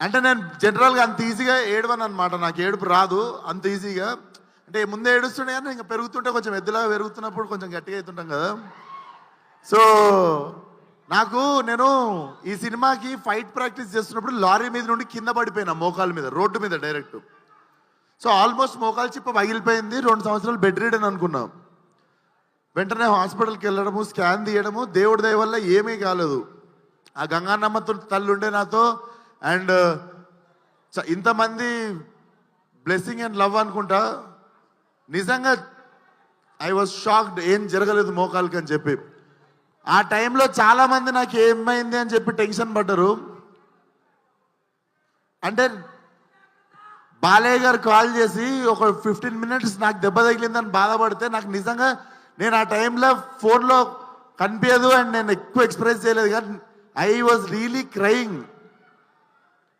అంటే నేను జనరల్గా అంత ఈజీగా ఏడవను అనమాట, నాకు ఏడుపు రాదు అంత ఈజీగా. అంటే ముందే ఏడుస్తుండే కానీ ఇంకా పెరుగుతుంటే కొంచెం ఎద్దులాగా పెరుగుతున్నప్పుడు కొంచెం గట్టిగా అవుతుంటాం కదా. సో నేను ఈ సినిమాకి ఫైట్ ప్రాక్టీస్ చేస్తున్నప్పుడు లారీ మీద నుండి కింద పడిపోయినా మోకాల మీద, రోడ్డు మీద డైరెక్ట్. సో ఆల్మోస్ట్ మోకాలు చిప్ప పగిలిపోయింది, 2 సంవత్సరాలు బెడ్ రీడన్ అనుకున్నాం. వెంటనే హాస్పిటల్కి వెళ్ళడము, స్కాన్ తీయడము, దేవుడి దయ వల్ల ఏమీ కాలేదు. ఆ గంగానమ్మతో తల్లి ఉండే నాతో, అండ్ ఇంతమంది బ్లెస్సింగ్ అండ్ లవ్ అనుకుంటా. నిజంగా ఐ వాజ్ షాక్డ్, ఏం జరగలేదు మోకాలకి అని చెప్పి. ఆ టైంలో చాలామంది నాకు ఏమైంది అని చెప్పి టెన్షన్ పడ్డారు. అంటే బాలయ్య గారు కాల్ చేసి ఒక 15 మినిట్స్ నాకు దెబ్బ తగిలిందని బాధపడితే, నాకు నిజంగా నేను ఆ టైంలో ఫోన్లో కనిపించదు అండ్ నేను ఎక్కువ ఎక్స్ప్రెస్ చేయలేదు, కానీ ఐ వాజ్ రియలీ క్రయింగ్.